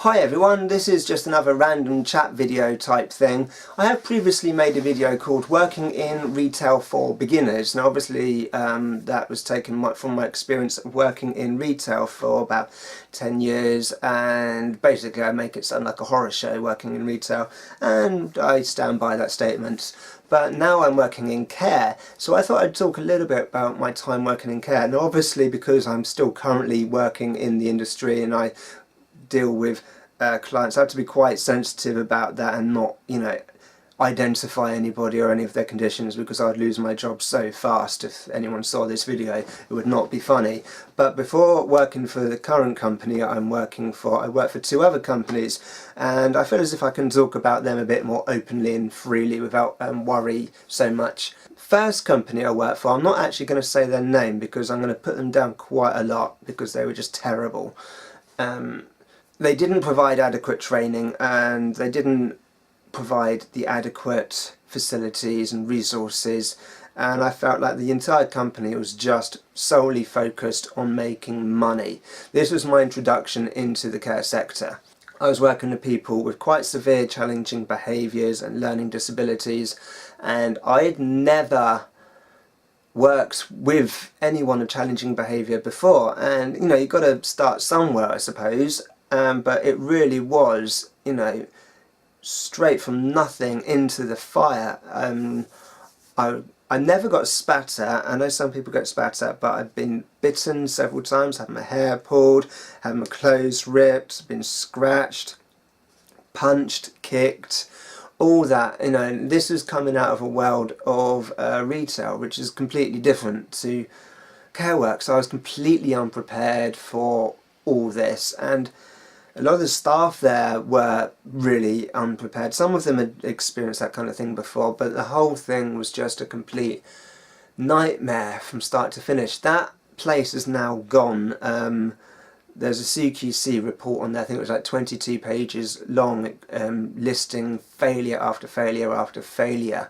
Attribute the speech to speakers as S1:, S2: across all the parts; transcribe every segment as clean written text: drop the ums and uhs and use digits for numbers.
S1: Hi everyone, this is just another random chat video type thing. I have previously made a video called Working in Retail for Beginners. Now obviously that was taken from my experience of working in retail for about 10 years, and basically I make it sound like a horror show working in retail, and I stand by that statement. But now I'm working in care, so I thought I'd talk a little bit about my time working in care. Now obviously because I'm still currently working in the industry and I deal with clients, I have to be quite sensitive about that and not, identify anybody or any of their conditions, because I'd lose my job so fast if anyone saw this video. It would not be funny. But before working for the current company I'm working for, I worked for two other companies, and I feel as if I can talk about them a bit more openly and freely without worry so much. First company I worked for, I'm not actually going to say their name because I'm going to put them down quite a lot because they were just terrible. They didn't provide adequate training, and they didn't provide the adequate facilities and resources, and I felt like the entire company was just solely focused on making money. This was my introduction into the care sector. I was working with people with quite severe challenging behaviours and learning disabilities, and I had never worked with anyone with challenging behaviour before, and you've got to start somewhere, I suppose. But it really was, straight from nothing into the fire. I never got spat at. I know some people get spat at, but I've been bitten several times, had my hair pulled, had my clothes ripped, been scratched, punched, kicked, all that. This was coming out of a world of retail, which is completely different to care work. So I was completely unprepared for all this, and a lot of the staff there were really unprepared. Some of them had experienced that kind of thing before, but the whole thing was just a complete nightmare from start to finish. That place is now gone. There's a CQC report on there, I think it was like 22 pages long, listing failure after failure after failure.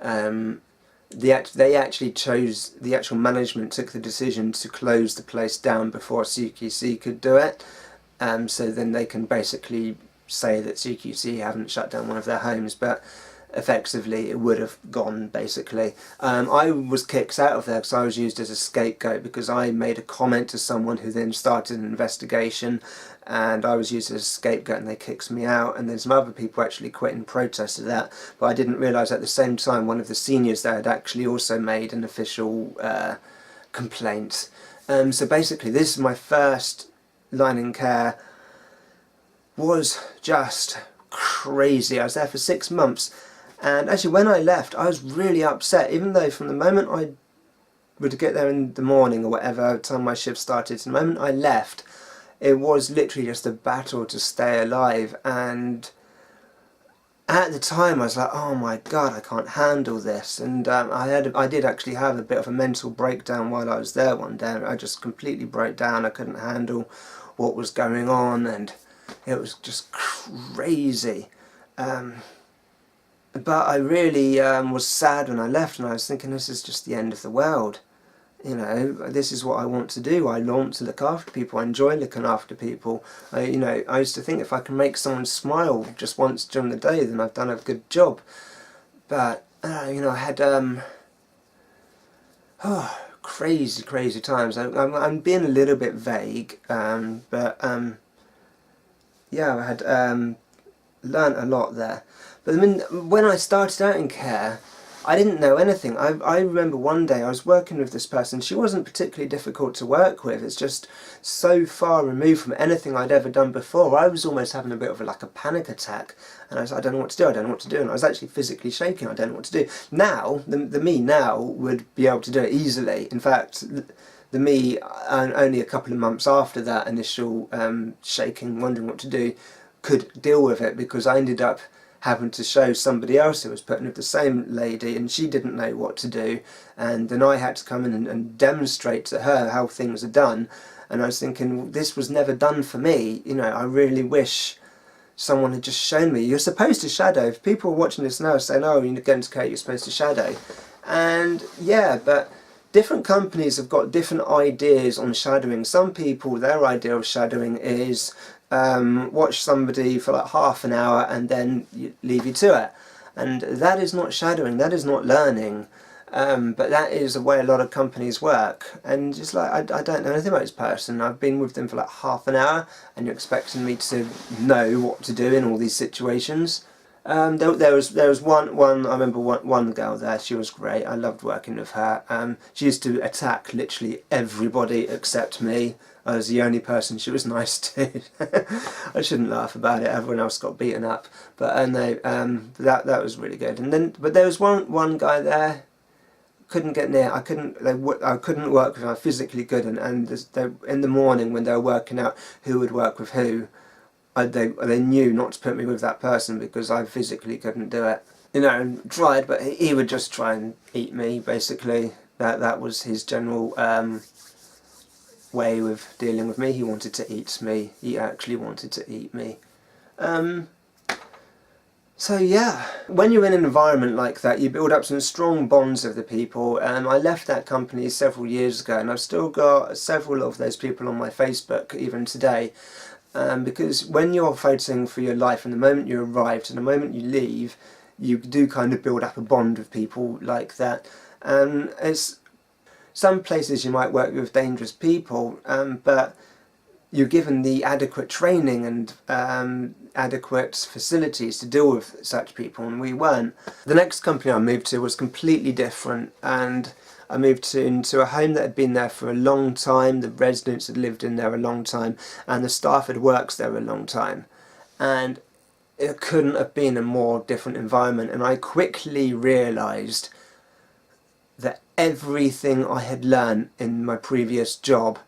S1: They actually chose, the actual management took the decision to close the place down before CQC could do it. So then they can basically say that CQC haven't shut down one of their homes, but effectively it would have gone, basically. I was kicked out of there because I was used as a scapegoat, because I made a comment to someone who then started an investigation, and I was used as a scapegoat and they kicked me out. And then some other people actually quit in protest of that, but I didn't realise at the same time one of the seniors there had actually also made an official complaint. So basically this is my first line in care. Was just crazy. I was there for 6 months, and actually when I left I was really upset, even though from the moment I would get there in the morning or whatever time my shift started, to the moment I left, it was literally just a battle to stay alive. And at the time I was like, oh my god, I can't handle this. And I did actually have a bit of a mental breakdown while I was there one day. I just completely broke down. I couldn't handle what was going on, and it was just crazy. But I really was sad when I left, and I was thinking, this is just the end of the world. This is what I want to do. I want to look after people. I enjoy looking after people. I used to think if I can make someone smile just once during the day, then I've done a good job. But I had crazy times. I'm being a little bit vague, but yeah, I had learnt a lot there. But I mean, when I started out in care, I didn't know anything. I remember one day I was working with this person. She wasn't particularly difficult to work with. It's just so far removed from anything I'd ever done before. I was almost having a bit of a me attack, and I was like, I don't know what to do, I don't know what to do, and I was actually physically shaking. I don't know what to do. Now, the me now would be able to do it easily. In fact, the me only a couple of months after that initial shaking, wondering what to do, could deal with it, because I ended up having to show somebody else who was putting with the same lady, and she didn't know what to do, and then I had to come in and demonstrate to her how things are done. And I was thinking, well, this was never done for me. I really wish someone had just shown me. You're supposed to shadow. If people are watching this now saying, oh, you're going to care, you're supposed to shadow. And yeah, but different companies have got different ideas on shadowing. Some people, their idea of shadowing is watch somebody for like half an hour and then you leave you to it. And that is not shadowing, that is not learning. But that is the way a lot of companies work. And just like, I don't know anything about this person. I've been with them for like half an hour and you're expecting me to know what to do in all these situations. There was one I remember one girl there. She was great. I loved working with her. She used to attack literally everybody except me. I was the only person she was nice to. I shouldn't laugh about it. Everyone else got beaten up. But no, that was really good. And then, but there was one guy there. Couldn't get near. I couldn't work with him. I'm physically good, and in the morning when they were working out who would work with who, they knew not to put me with that person because I physically couldn't do it. You know, and tried, but he would just try and eat me. Basically, that was his general way of dealing with me. He wanted to eat me. He actually wanted to eat me. So yeah, when you're in an environment like that, you build up some strong bonds with the people. I left that company several years ago, and I've still got several of those people on my Facebook even today. Because when you're fighting for your life, and the moment you arrive to the moment you leave, you do kind of build up a bond with people like that. It's some places you might work with dangerous people, but you're given the adequate training and adequate facilities to deal with such people, and we weren't. The next company I moved to was completely different, and I moved into a home that had been there for a long time. The residents had lived in there a long time, and the staff had worked there a long time. And it couldn't have been a more different environment, and I quickly realised that everything I had learned in my previous job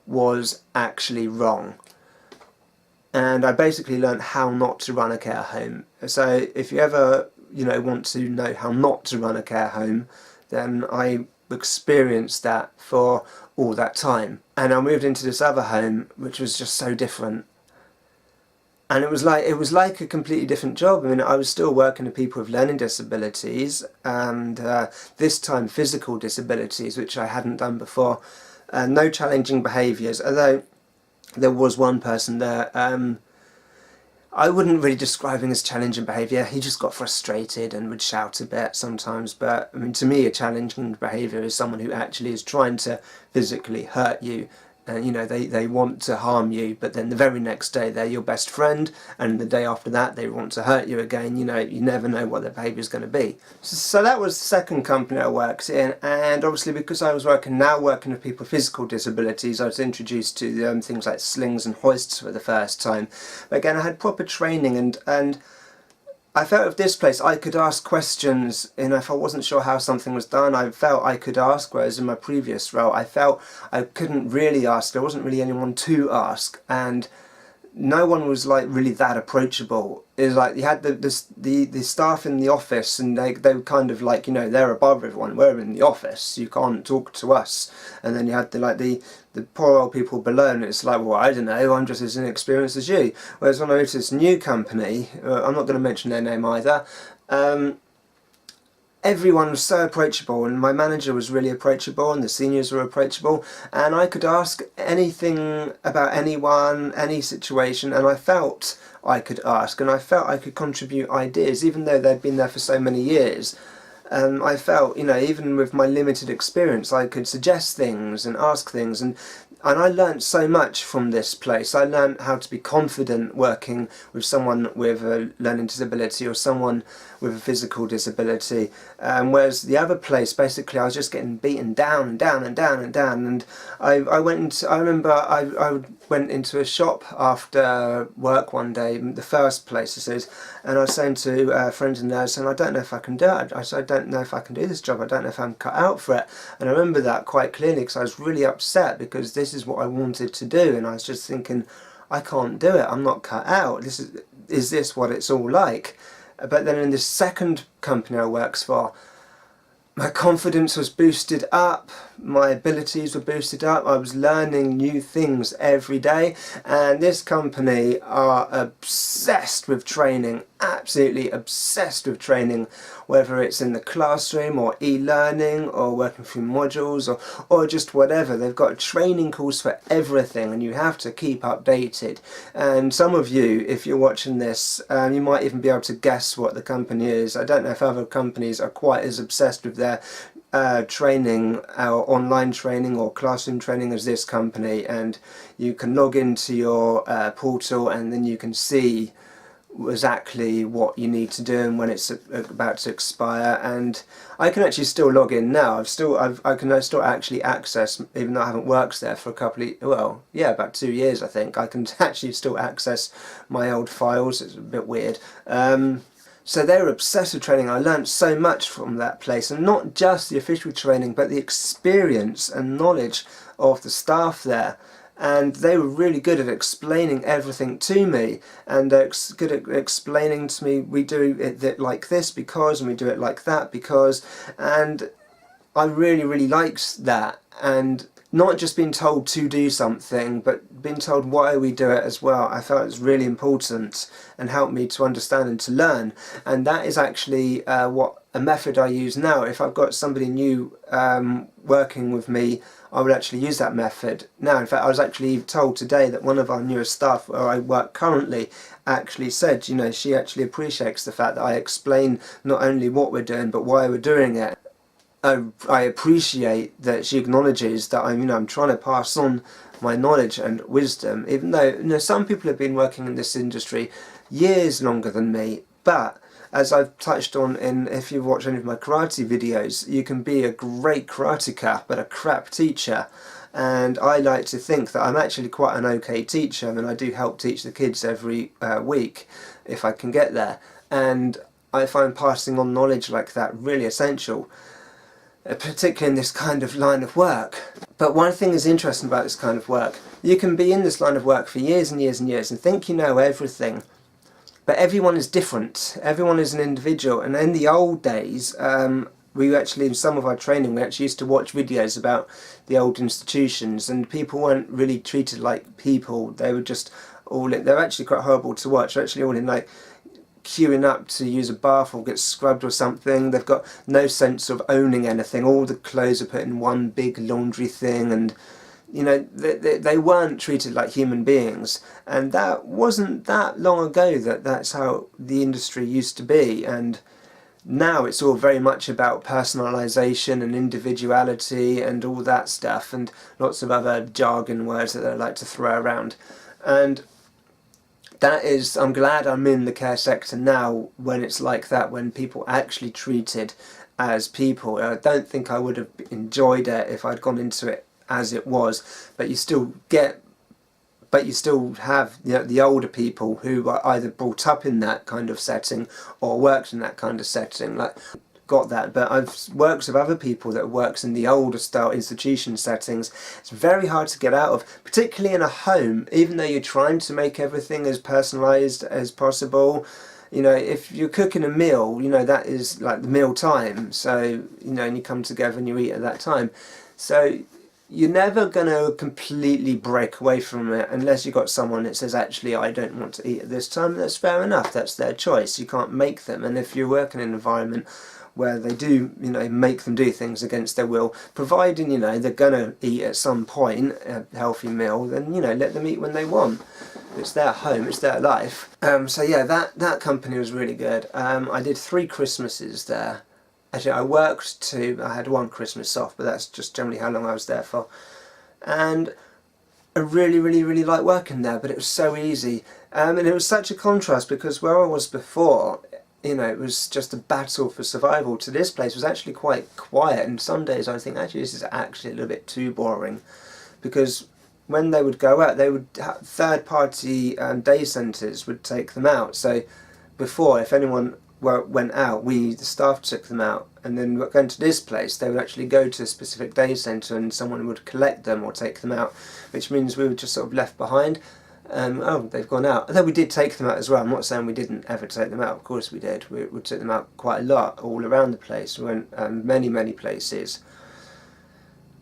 S1: was actually wrong. And I basically learned how not to run a care home. So if you ever, want to know how not to run a care home, then I experienced that for all that time. And I moved into this other home, which was just so different. And it was like a completely different job. I mean, I was still working with people with learning disabilities, and this time physical disabilities, which I hadn't done before. No challenging behaviours, although there was one person there. I wouldn't really describe him as challenging behaviour. He just got frustrated and would shout a bit sometimes. But I mean, to me, a challenging behaviour is someone who actually is trying to physically hurt you. And they want to harm you, but then the very next day they're your best friend, and the day after that they want to hurt you again. You never know what their behaviour is going to be. So that was the second company I worked in, and obviously because I was working with people with physical disabilities, I was introduced to things like slings and hoists for the first time. But again, I had proper training, and I felt with this place I could ask questions, and if I wasn't sure how something was done, I felt I could ask, whereas in my previous role I felt I couldn't really ask. There wasn't really anyone to ask, and no one was like really that approachable. It was like you had the staff in the office, and they were kind of like, they're above everyone. We're in the office, you can't talk to us. And then you had the poor old people below, and it's like, well, I don't know, I'm just as inexperienced as you. Whereas when I went to this new company, I'm not going to mention their name either, everyone was so approachable, and my manager was really approachable, and the seniors were approachable, and I could ask anything about anyone, any situation, and I felt I could ask, and I felt I could contribute ideas, even though they'd been there for so many years. I felt, even with my limited experience, I could suggest things and ask things, and I learnt so much from this place. I learnt how to be confident working with someone with a learning disability or someone with a physical disability. Whereas the other place, basically, I was just getting beaten down and down and down and down. And I remember I went into a shop after work one day, the first place this is, and I was saying to friends in there, saying, I don't know if I can do it. I said, I don't know if I can do this job. I don't know if I'm cut out for it. And I remember that quite clearly because I was really upset because this is what I wanted to do, and I was just thinking, I can't do it. I'm not cut out. Is this what it's all like? But then in this second company I worked for, my confidence was boosted up, my abilities were boosted up. I was learning new things every day, and this company are obsessed with training, absolutely obsessed with training, whether it's in the classroom or e-learning or working through modules or just whatever. They've got a training course for everything, and you have to keep updated. And some of you, if you're watching this, you might even be able to guess what the company is. I don't know if other companies are quite as obsessed with their training, or online training or classroom training as this company, and you can log into your portal and then you can see exactly what you need to do and when it's about to expire. And I can actually still log in now. I can still actually access, even though I haven't worked there for a couple of, well, yeah, about 2 years I think. I can actually still access my old files. It's a bit weird. So they were obsessed with training. I learned so much from that place, and not just the official training, but the experience and knowledge of the staff there. And they were really good at explaining everything to me, and good at explaining to me, we do it like this because, and we do it like that because, and I really liked that. And not just being told to do something, but being told why we do it as well. I felt it was really important and helped me to understand and to learn. And that is actually what a method I use now. If I've got somebody new working with me, I would actually use that method now. In fact, I was actually told today that one of our newest staff where I work currently actually said, you know, she actually appreciates the fact that I explain not only what we're doing, but why we're doing it. I appreciate that she acknowledges that I'm trying to pass on my knowledge and wisdom, even though some people have been working in this industry years longer than me. But as I've touched on if you've watched any of my karate videos, you can be a great karateka but a crap teacher. And I like to think that I'm actually quite an okay teacher. I mean, I do help teach the kids every week if I can get there, and I find passing on knowledge like that really essential, particularly in this kind of line of work. But one thing is interesting about this kind of work: you can be in this line of work for years and years and years and think you know everything, but everyone is different, everyone is an individual. And in the old days, we actually, in some of our training, we actually used to watch videos about the old institutions, and people weren't really treated like people. They were just they're actually quite horrible to watch. They're actually all in like queuing up to use a bath or get scrubbed or something. They've got no sense of owning anything. All the clothes are put in one big laundry thing, and they weren't treated like human beings. And that wasn't that long ago that's how the industry used to be. And now it's all very much about personalisation and individuality and all that stuff, and lots of other jargon words that they like to throw around. And that is, I'm glad I'm in the care sector now when it's like that, when people are actually treated as people. I don't think I would have enjoyed it if I'd gone into it as it was, but you still have the older people who are either brought up in that kind of setting or worked in that kind of setting. Like, got that. But I've worked with other people that works in the older style institution settings. It's very hard to get out of, particularly in a home, even though you're trying to make everything as personalised as possible. If you're cooking a meal, that is like the meal time, so and you come together and you eat at that time, so you're never going to completely break away from it unless you've got someone that says, actually, I don't want to eat at this time. That's fair enough, that's their choice. You can't make them. And if you're working in an environment where they do, make them do things against their will, providing, they're going to eat at some point a healthy meal, then, let them eat when they want. It's their home, it's their life. So yeah, that company was really good. I did 3 Christmases there. Actually, I had 1 Christmas off, but that's just generally how long I was there for. And I really liked working there, but it was so easy. And it was such a contrast, because where I was before, it was just a battle for survival, to this place was actually quite quiet. And some days I think, actually, this is actually a little bit too boring, because when they would go out, they would have third-party day centres would take them out. So before, if anyone went out, the staff took them out, and then going to this place, they would actually go to a specific day centre and someone would collect them or take them out, which means we were just sort of left behind. Oh, they've gone out. Although we did take them out as well. I'm not saying we didn't ever take them out. Of course we did. We took them out quite a lot, all around the place. We went many places.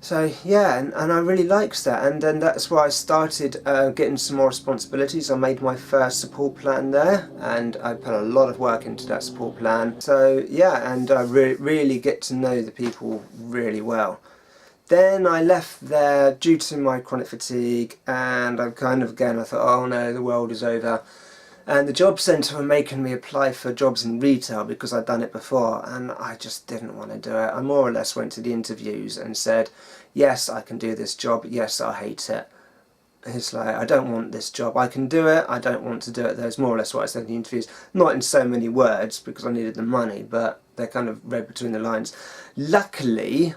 S1: So yeah, and I really liked that, and then that's where I started getting some more responsibilities. I made my first support plan there, and I put a lot of work into that support plan. So yeah, and I really get to know the people really well. Then I left there due to my chronic fatigue, and I kind of again I thought, oh no, the world is over. And the job centre were making me apply for jobs in retail because I'd done it before, and I just didn't want to do it. I more or less went to the interviews and said, yes, I can do this job, yes, I hate it. It's like, I don't want this job, I can do it, I don't want to do it. That's more or less what I said in the interviews. Not in so many words because I needed the money, but they kind of read between the lines. Luckily,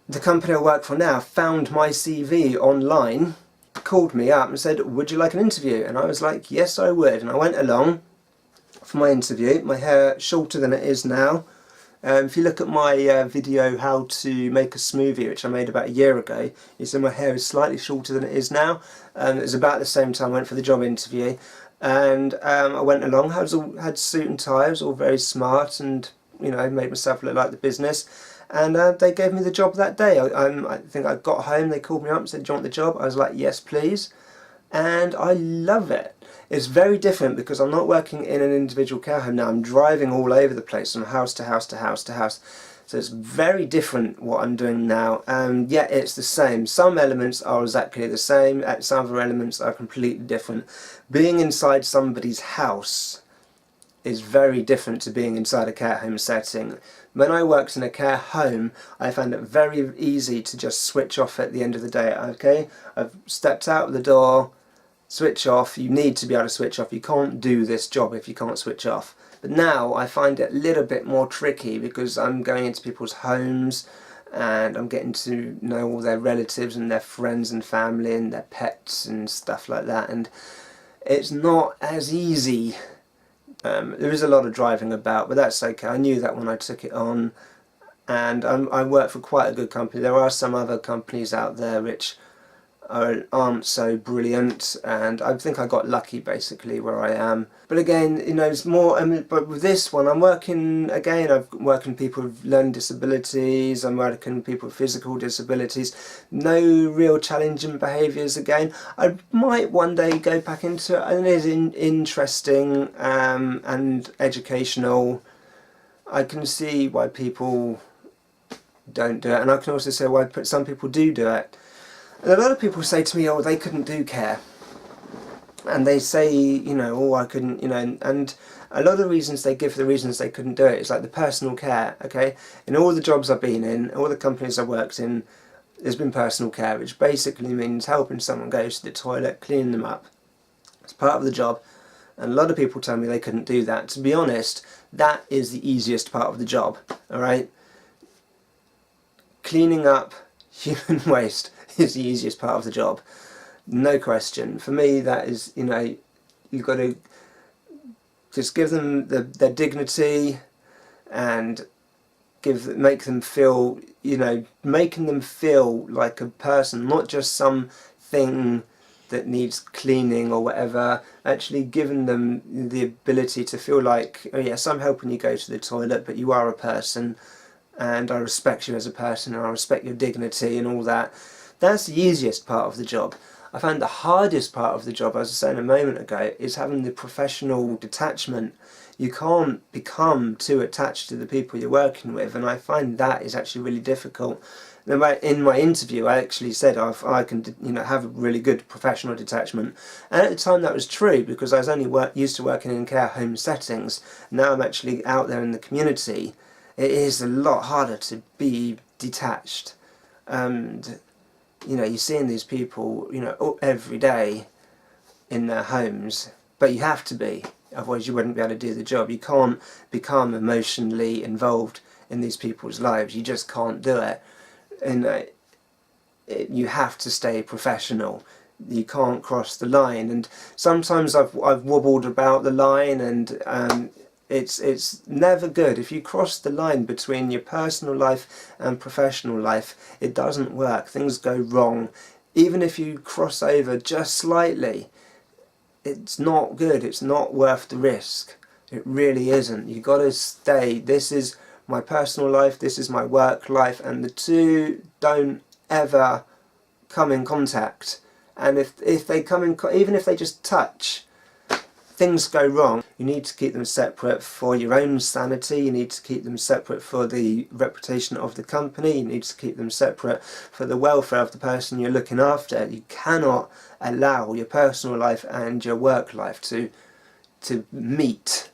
S1: the company I work for now found my CV online, called me up and said, would you like an interview? And I was like, yes I would. And I went along for my interview. My hair shorter than it is now. If you look at my video how to make a smoothie, which I made about a year ago, you see my hair is slightly shorter than it is now. It was about the same time I went for the job interview, and I went along, had suit and tie, I was all very smart, and you know, made myself look like the business. And they gave me the job that day. I think I got home, they called me up and said, do you want the job? I was like, yes please. And I love it. It's very different because I'm not working in an individual care home now. I'm driving all over the place from house to house to house to house. So it's very different what I'm doing now. Yet it's the same. Some elements are exactly the same, some other elements are completely different. Being inside somebody's house is very different to being inside a care home setting. When I worked in a care home, I found it very easy to just switch off at the end of the day. Okay, I've stepped out the door, switch off. You need to be able to switch off. You can't do this job if you can't switch off. But now I find it a little bit more tricky because I'm going into people's homes and I'm getting to know all their relatives and their friends and family and their pets and stuff like that, and it's not as easy. There is a lot of driving about, but that's okay. I knew that when I took it on, and I work for quite a good company. There are some other companies out there which aren't so brilliant, and I think I got lucky basically where I am. But again, you know, it's more. But with this one, I'm working again. I'm working with people with learning disabilities. I'm working with people with physical disabilities. No real challenging behaviours again. I might one day go back into it, and it is interesting and educational. I can see why people don't do it, and I can also see why some people do it. And a lot of people say to me, oh, they couldn't do care. And they say, you know, oh, I couldn't, you know, and a lot of the reasons they give for the reasons they couldn't do it is like the personal care, okay? In all the jobs I've been in, all the companies I've worked in, there's been personal care, which basically means helping someone go to the toilet, cleaning them up. It's part of the job. And a lot of people tell me they couldn't do that. To be honest, that is the easiest part of the job, alright? Cleaning up human waste is the easiest part of the job, no question. For me, that is, you know, you've got to just give them their dignity and make them feel, you know, making them feel like a person, not just something that needs cleaning or whatever. Actually giving them the ability to feel like, oh yes, I'm helping you go to the toilet, but you are a person, and I respect you as a person, and I respect your dignity and all that. That's the easiest part of the job. I found the hardest part of the job, as I was saying a moment ago, is having the professional detachment. You can't become too attached to the people you're working with, and I find that is actually really difficult. In my interview, I actually said I can, you know, have a really good professional detachment, and at the time that was true because I was only used to working in care home settings. Now I'm actually out there in the community. It is a lot harder to be detached, and you know, you're seeing these people, you know, every day in their homes, but you have to be, otherwise you wouldn't be able to do the job. You can't become emotionally involved in these people's lives. You just can't do it. And you have to stay professional. You can't cross the line. And sometimes I've wobbled about the line, and it's never good. If you cross the line between your personal life and professional life, it doesn't work. Things go wrong. Even if you cross over just slightly, it's not good. It's not worth the risk. It really isn't. You've got to stay. This is my personal life, this is my work life, and the two don't ever come in contact. And if they come in, even if they just touch, things go wrong. You need to keep them separate for your own sanity, you need to keep them separate for the reputation of the company, you need to keep them separate for the welfare of the person you're looking after. You cannot allow your personal life and your work life to meet,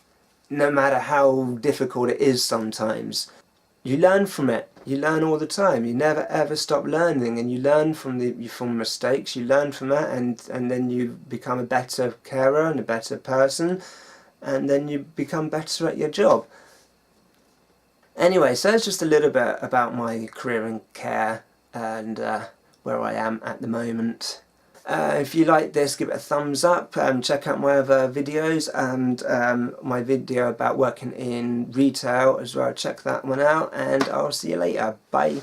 S1: no matter how difficult it is sometimes. You learn from it. You learn all the time. You never ever stop learning, and you learn from mistakes. You learn from that, and then you become a better carer and a better person, and then you become better at your job. Anyway, so that's just a little bit about my career in care and where I am at the moment. If you like this, give it a thumbs up, check out my other videos, and my video about working in retail as well, check that one out, and I'll see you later. Bye.